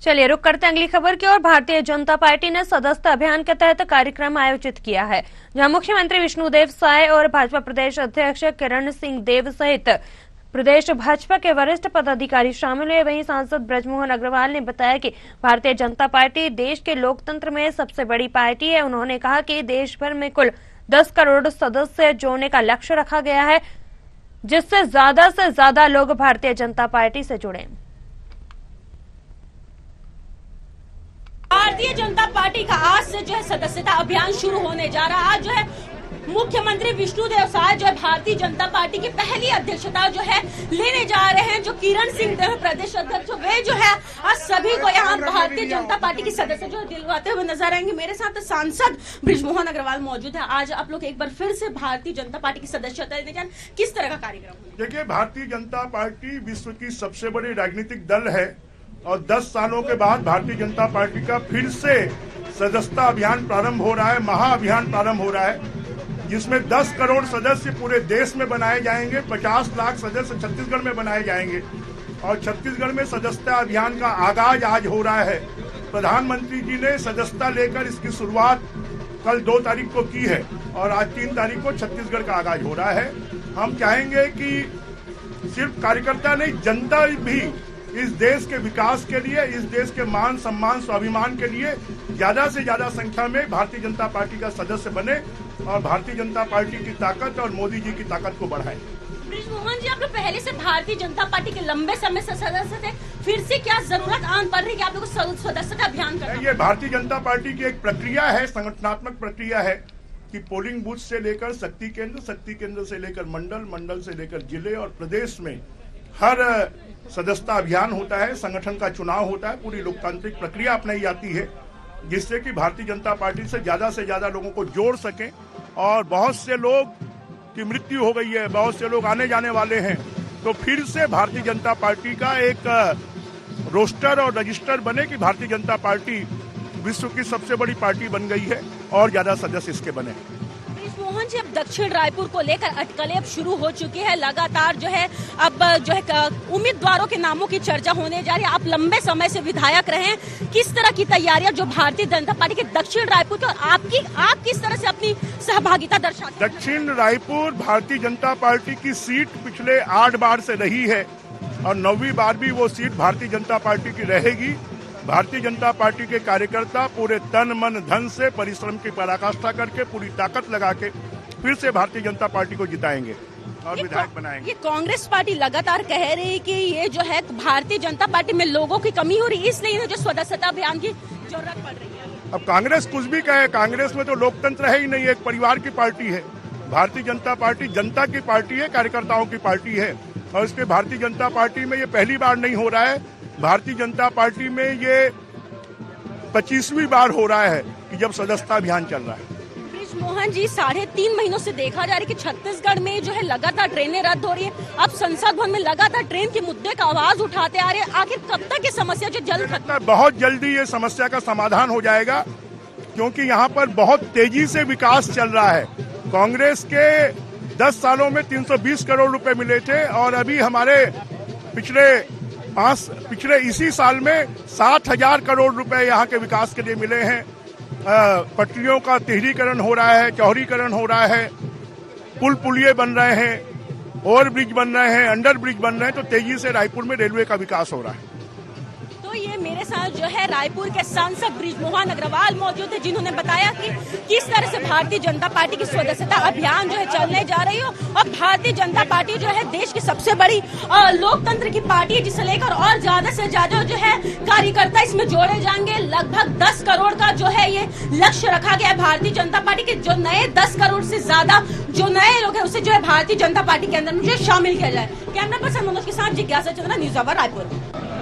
चलिए रुक करते हैं अगली खबर की ओर। भारतीय जनता पार्टी ने सदस्यता अभियान के तहत कार्यक्रम आयोजित किया है, जहां मुख्यमंत्री विष्णुदेव साय और भाजपा प्रदेश अध्यक्ष किरण सिंह देव सहित प्रदेश भाजपा के वरिष्ठ पदाधिकारी शामिल हुए। वहीं सांसद बृजमोहन अग्रवाल ने बताया कि भारतीय जनता पार्टी देश के लोकतंत्र में सबसे बड़ी पार्टी है। उन्होंने कहा कि देश भर में कुल 10 करोड़ सदस्य जोड़ने का लक्ष्य रखा गया है, जिससे ज्यादा लोग भारतीय जनता पार्टी से जुड़े। भारतीय जनता पार्टी का आज से जो है सदस्यता अभियान शुरू होने जा रहा है। आज जो है मुख्यमंत्री विष्णुदेव साय जो है भारतीय जनता पार्टी की पहली अध्यक्षता जो है लेने जा रहे हैं। जो किरण सिंह देव प्रदेश अध्यक्ष वे जो है आज सभी को यहाँ भारतीय जनता पार्टी की सदस्य जो दिलवाते हुए नजर आएंगे। मेरे साथ सांसद बृजमोहन अग्रवाल मौजूद है। आज आप लोग एक बार फिर से भारतीय जनता पार्टी की सदस्यता लेने जा रहे हैं, किस तरह का कार्यक्रम? देखिए, भारतीय जनता पार्टी विश्व की सबसे बड़ी राजनीतिक दल है और 10 सालों के बाद भारतीय जनता पार्टी का फिर से सदस्यता अभियान प्रारंभ हो रहा है, महाअभियान प्रारंभ हो रहा है, जिसमें 10 करोड़ सदस्य पूरे देश में बनाए जाएंगे, 50 लाख सदस्य छत्तीसगढ़ में बनाए जाएंगे और छत्तीसगढ़ में सदस्यता अभियान का आगाज आज हो रहा है। प्रधानमंत्री जी ने सदस्यता लेकर इसकी शुरुआत कल 2 तारीख को की है और आज 3 तारीख को छत्तीसगढ़ का आगाज हो रहा है। हम चाहेंगे कि सिर्फ कार्यकर्ता नहीं, जनता भी इस देश के विकास के लिए, इस देश के मान सम्मान स्वाभिमान के लिए ज्यादा से ज्यादा संख्या में भारतीय जनता पार्टी का सदस्य बने और भारतीय जनता पार्टी की ताकत और मोदी जी की ताकत को बढ़ाएं। बृजमोहन जी, आप लोग पहले से भारतीय जनता पार्टी के लंबे समय से सदस्य थे, फिर से क्या जरूरत आन पड़ रही है कि आप लोग सदस्यता अभियान करें? ये भारतीय जनता पार्टी की एक प्रक्रिया है, संगठनात्मक प्रक्रिया है कि पोलिंग बूथ से लेकर शक्ति केंद्र से लेकर मंडल से लेकर जिले और प्रदेश में हर सदस्यता अभियान होता है, संगठन का चुनाव होता है, पूरी लोकतांत्रिक प्रक्रिया अपनाई जाती है, जिससे कि भारतीय जनता पार्टी से ज्यादा लोगों को जोड़ सके। और बहुत से लोग की मृत्यु हो गई है, बहुत से लोग आने जाने वाले हैं, तो फिर से भारतीय जनता पार्टी का एक रोस्टर और रजिस्टर बने कि भारतीय जनता पार्टी विश्व की सबसे बड़ी पार्टी बन गई है और ज्यादा सदस्य इसके बने। मोहन जी, अब दक्षिण रायपुर को लेकर अटकलें अब शुरू हो चुकी है। लगातार जो है अब जो है उम्मीदवारों के नामों की चर्चा होने जा रही है। आप लंबे समय से विधायक रहे हैं, किस तरह की तैयारियां जो भारतीय जनता पार्टी के दक्षिण रायपुर की, और आप किस तरह से अपनी सहभागिता दर्शाते हैं? दक्षिण रायपुर भारतीय जनता पार्टी की सीट पिछले 8 बार से रही है और 9वीं बार भी वो सीट भारतीय जनता पार्टी की रहेगी। भारतीय जनता पार्टी के कार्यकर्ता पूरे तन मन धन से परिश्रम की पराकाष्ठा करके पूरी ताकत लगा के फिर से भारतीय जनता पार्टी को जिताएंगे और विधायक बनाएंगे। ये कांग्रेस पार्टी लगातार कह रही है कि ये जो है भारतीय जनता पार्टी में लोगों की कमी हो रही है, इसलिए जो सदस्यता अभियान की जरूरत पड़ रही है। अब कांग्रेस कुछ भी कहे, कांग्रेस में तो लोकतंत्र है ही नहीं, एक परिवार की पार्टी है। भारतीय जनता पार्टी जनता की पार्टी है, कार्यकर्ताओं की पार्टी है और इसके भारतीय जनता पार्टी में ये पहली बार नहीं हो रहा है। भारतीय जनता पार्टी में ये 25वीं बार हो रहा है कि जब सदस्यता अभियान चल रहा है। बृजमोहन जी, 3.5 महीनों से देखा जा रहा है कि छत्तीसगढ़ में जो है लगातार ट्रेनें रद्द हो रही है। अब संसद भवन में लगातार ट्रेन के मुद्दे का आवाज उठाते आ रहे हैं। आखिर कब तक ये समस्या जो जल्द खत्म? बहुत जल्दी ये समस्या का समाधान हो जाएगा, क्योंकि यहाँ पर बहुत तेजी से विकास चल रहा है। कांग्रेस के 10 सालों में 320 करोड़ रुपए मिले थे और अभी हमारे पिछले इसी साल में 7,000 करोड़ रुपए यहाँ के विकास के लिए मिले हैं। पटरियों का तिहरीकरण हो रहा है, चौड़ीकरण हो रहा है, पुलिये बन रहे हैं, ओवर ब्रिज बन रहे हैं, अंडर ब्रिज बन रहे हैं, तो तेजी से रायपुर में रेलवे का विकास हो रहा है। तो ये मेरे साथ जो है रायपुर के सांसद बृजमोहन अग्रवाल मौजूद है, जिन्होंने बताया कि किस तरह से भारतीय जनता पार्टी की सदस्यता अभियान जो है चलने जा रही हो। और भारतीय जनता पार्टी जो है देश की सबसे बड़ी लोकतंत्र की पार्टी है, जिसे लेकर और ज्यादा से ज्यादा जो है कार्यकर्ता इसमें जोड़े जाएंगे। लगभग 10 करोड़ का जो है ये लक्ष्य रखा गया है भारतीय जनता पार्टी के। जो नए 10 करोड़ से ज्यादा जो नए लोग हैं उसे जो है भारतीय जनता पार्टी के अंदर मुझे शामिल किया जाए। कैमरा पर्सन मनोज के साथ जिज्ञासा चंद्रा, न्यूज़ अवर रायपुर।